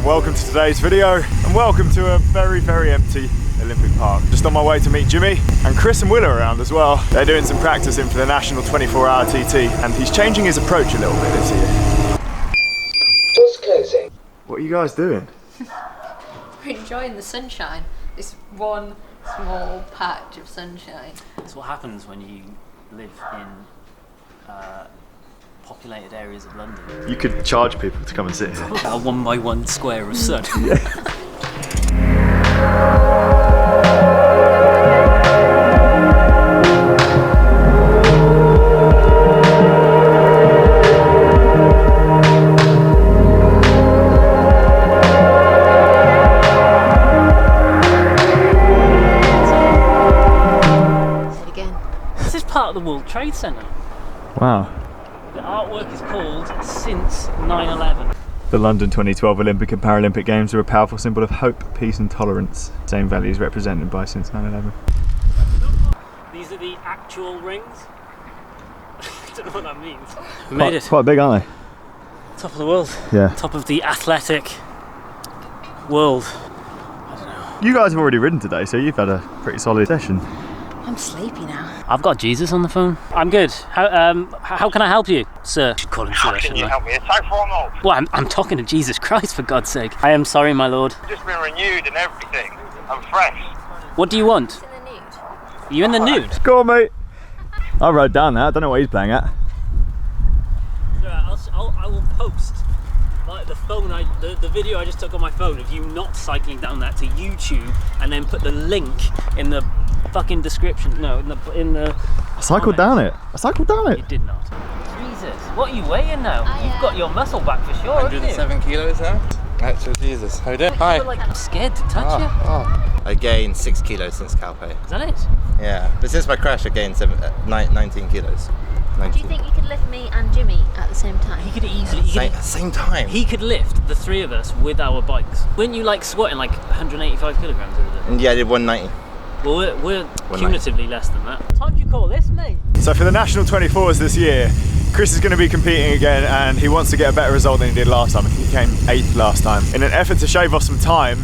welcome to today's video and welcome to a very, very empty Olympic Park. Just on my way to meet Jimmy and Chris and Will are around as well. They're doing some practicing for the national 24-hour TT and he's changing his approach a little bit this year. Doors closing. What are you guys doing? We're enjoying the sunshine. This one small patch of sunshine. That's what happens when you live in populated areas of London. You could charge people to come and sit here. A 1 by 1 square of sun. This is part of the World Trade Center. Wow. The artwork is called Since 9/11. The London 2012 Olympic and Paralympic Games are a powerful symbol of hope, peace and tolerance. Same values represented by Since 9/11. These are the actual rings. I don't know what that means. We made it. Quite big, aren't they? Top of the world. Yeah. Top of the athletic world. You guys have already ridden today, so you've had a pretty solid session. I'm sleepy now. I've got Jesus on the phone. I'm good. How can I help you, sir? Should call him sir, How can you help me? It's time for all. Well, I'm talking to Jesus Christ, for God's sake. I am sorry, my lord. Just been renewed and everything. I'm fresh. What do you want? In the nude. Are you in the nude? Go on, mate. I wrote down that. I don't know what he's playing at. I will post like the video I just took on my phone of you not cycling down that to YouTube, and then put the link in the fucking description. No, in the. I cycled down it. I cycled down it. You did not. Jesus, what are you weighing now? You've got your muscle back for sure. 107 kilos now. Actual Jesus. How you doing? Hi. You're like, I'm scared to touch you. I gained 6 kilos since CADE. Is that it? Yeah, but since my crash I gained 19 kilos. 19. Do you think you could lift me and Jimmy at the same time? He could easily. Same time? He could lift the three of us with our bikes. Weren't you like squatting like 185 kilograms the other day? Yeah, I did 190. Well, we're cumulatively less than that. What time do you call this, mate? So for the national 24s this year, Chris is going to be competing again and he wants to get a better result than he did last time. I think he came 8th last time. In an effort to shave off some time,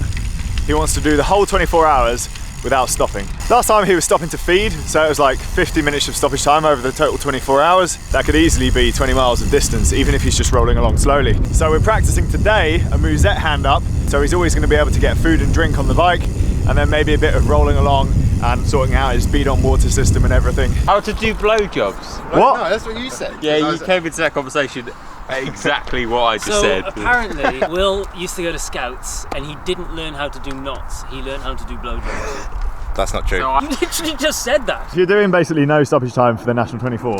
he wants to do the whole 24 hours without stopping. Last time he was stopping to feed, so it was like 50 minutes of stoppage time over the total 24 hours. That could easily be 20 miles of distance, even if he's just rolling along slowly. So we're practicing today a musette hand up, so he's always going to be able to get food and drink on the bike, and then maybe a bit of rolling along and sorting out his speed on water system and everything. How to do blowjobs? What? No, that's what you said. Yeah, you came into that conversation exactly what I just said. Apparently, Will used to go to Scouts and he didn't learn how to do knots. He learned how to do blowjobs. That's not true. You literally just said that. If you're doing basically no stoppage time for the national 24,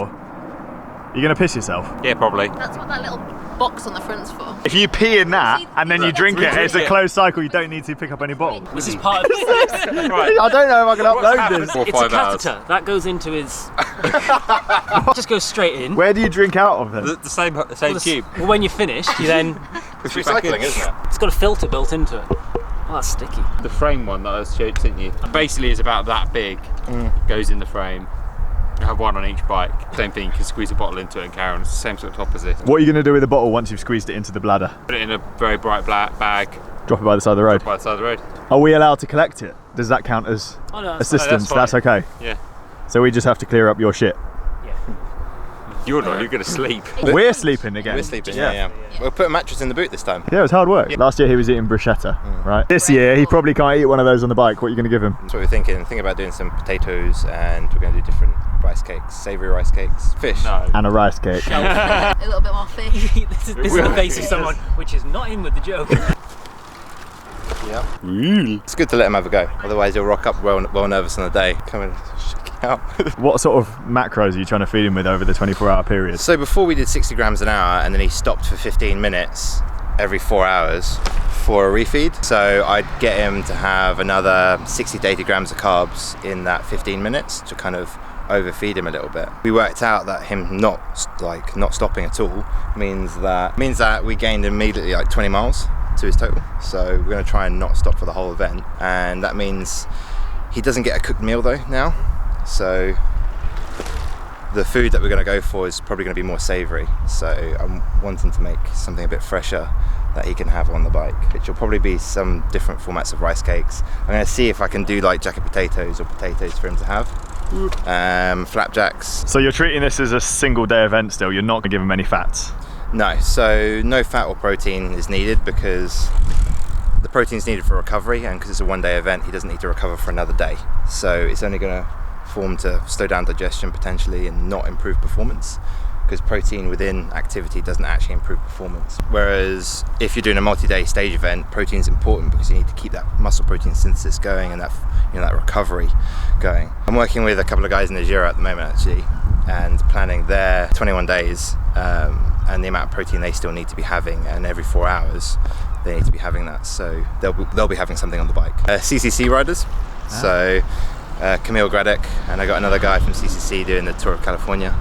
you're going to piss yourself. Yeah, probably. That's what that little box on the front's for. If you pee in that and then you drink it, it's a it. closed cycle. You don't need to pick up any bottle. This is part of Right. I don't know if I can upload this. 4 or It's a 5 hours. catheter that goes into his. Just goes straight in. Where do you drink out of then? The same tube. Well, when you're finished, you then. It's recycling, isn't it? It's got a filter built into it. Oh, that's sticky. The frame one that I sent you basically is about that big. Goes in the frame. You have one on each bike. Same thing, you can squeeze a bottle into it and carry on. It's the same sort of top as this. What are you going to do with the bottle once you've squeezed it into the bladder? Put it in a very bright black bag Drop it by the side of the road? by the side of the road. Are we allowed to collect it? Does that count as Oh, no, assistance? fine. That's okay. Yeah. So we just have to clear up your shit. You're not, you're going to sleep. We're sleeping again. We're sleeping, yeah. We'll put a mattress in the boot this time. Yeah, it was hard work. Last year he was eating bruschetta, right? This year he probably can't eat one of those on the bike. What are you going to give him? That's what we're thinking. Thinking about doing some potatoes, and we're going to do different rice cakes, savoury rice cakes, fish. No. And a rice cake. A little bit more fish. this is the face of someone which is not in with the joke. Yeah. It's good to let him have a go. Otherwise he'll rock up well nervous on the day. Come and shake it out. What sort of macros are you trying to feed him with over the 24-hour period? So before we did 60 grams an hour, and then he stopped for 15 minutes every 4 hours for a refeed. So I'd get him to have another 60 to 80 grams of carbs in that 15 minutes to kind of overfeed him a little bit. We worked out that him not stopping at all means that we gained immediately like 20 miles to his total. So we're going to try and not stop for the whole event, and that means he doesn't get a cooked meal though now. So The food that we're going to go for is probably going to be more savoury, so I'm wanting to make something a bit fresher that he can have on the bike, which will probably be some different formats of rice cakes. I'm going to see if I can do like jacket potatoes or potatoes for him to have. Flapjacks. So you're treating this as a single day event still, you're not going to give him any fats? No, so no fat or protein is needed because the protein is needed for recovery, and because it's a one-day event he doesn't need to recover for another day. So it's only going to form to slow down digestion potentially and not improve performance, because protein within activity doesn't actually improve performance. Whereas if you're doing a multi-day stage event, protein is important because you need to keep that muscle protein synthesis going and that, you know, that recovery going. I'm working with a couple of guys in Nigeria at the moment actually, and planning their 21 days and the amount of protein they still need to be having, and every 4 hours they need to be having that, so they'll be having something on the bike. CCC riders, so Camille Gradek, and I got another guy from CCC doing the Tour of California.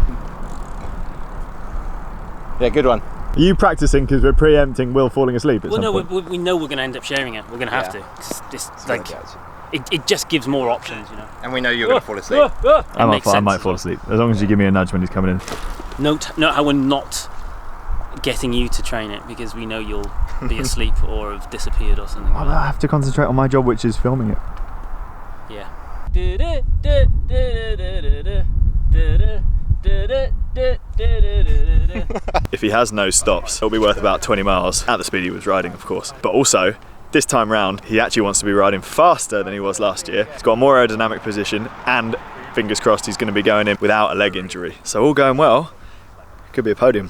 Yeah, good one. Are you practicing because we're preempting Will falling asleep at some point? we know we're going to end up sharing it. We're going to have to. It's like, it just gives more options, you know. And we know you're going to fall asleep. I might fall asleep, as long as you give me a nudge when he's coming in. Note how we're not getting you to train it because we know you'll be asleep or have disappeared or something like that. I have to concentrate on my job, which is filming it. Yeah. If he has no stops, it'll be worth about 20 miles at the speed he was riding, of course. But also, this time round, he actually wants to be riding faster than he was last year. He's got a more aerodynamic position, and fingers crossed he's going to be going in without a leg injury. So all going well, could be a podium.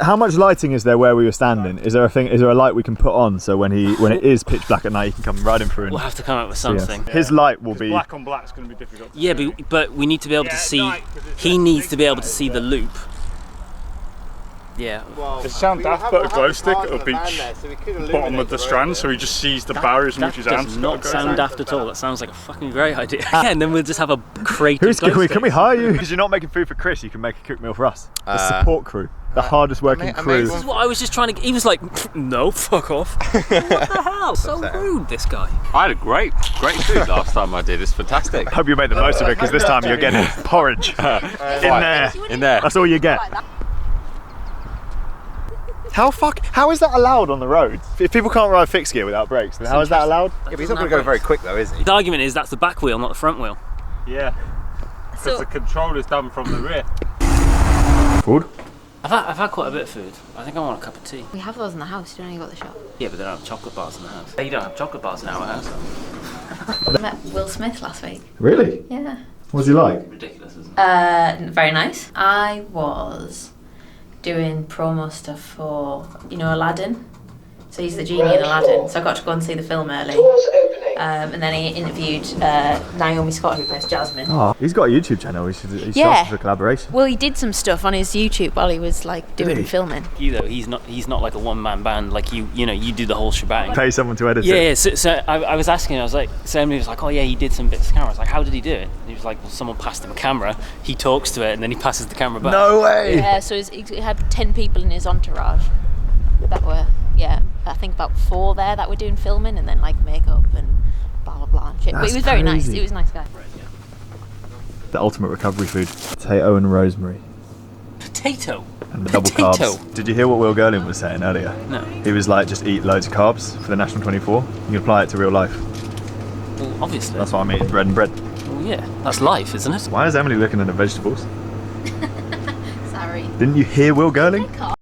How much lighting is there where we were standing? Is there a light we can put on so when it is pitch black at night he can come riding through? We'll have to come up with something. Yeah. His light will be black on black's going to be difficult. Yeah, but we need to be able to see. He needs to be able to see the loop. Yeah. Does it sound daft, but a glow stick at the beach bottom of the strand, so he just sees the barriers in which his hands does not sound daft at all. That sounds like a fucking great idea. Yeah, and then we'll just have a crate. Can we hire you? Because you're not making food for Chris, you can make a cook meal for us. The support crew. The hardest working crew. This is what I was just trying to. He was like, "No, fuck off." What the hell? So rude, this guy. I had a great food last time I did. It's fantastic. I hope you made the most of it, because this time you're getting porridge in there. That's all you get. How is that allowed on the road? If people can't ride fixed gear without brakes, then how is that allowed? Yeah, but he's not going to go very quick though, is he? The argument is that's the back wheel, not the front wheel. Yeah. Because the control is done from the rear. Food? I've had quite a bit of food. I think I want a cup of tea. We have those in the house, don't you got the shop? Yeah, but they don't have chocolate bars in the house. You don't have chocolate bars in our house. I met Will Smith last week. Really? Yeah. What's he like? Ridiculous, isn't it? Very nice. I was doing promo stuff for, Aladdin. So he's the genie in Aladdin. So I got to go and see the film early. Doors opening. And then he interviewed Naomi Scott, who plays Jasmine. Oh, he's got a YouTube channel. He started for collaboration. Well, he did some stuff on his YouTube while he was doing filming. You though, he's not like a one-man band. Like you do the whole shebang. Pay someone to edit it. Yeah. So I was asking. I was like, so Emily was like, oh yeah, he did some bits of camera. I was like, how did he do it? And he was like, well, someone passed him a camera. He talks to it, and then he passes the camera back. No way. Yeah. So he had 10 people in his entourage that were, I think about 4 there that were doing filming, and then makeup and blah blah blah and shit. But he was very nice. He was a nice guy. The ultimate recovery food: potato and rosemary. Potato. And the double carbs. Did you hear what Will Gerling was saying earlier? No. He was like, just eat loads of carbs for the National 24. You can apply it to real life. Well, obviously. That's why I'm eating bread and bread. Well, yeah, that's life, isn't it? Why is Emily looking at the vegetables? Sorry. Didn't you hear Will Gerling?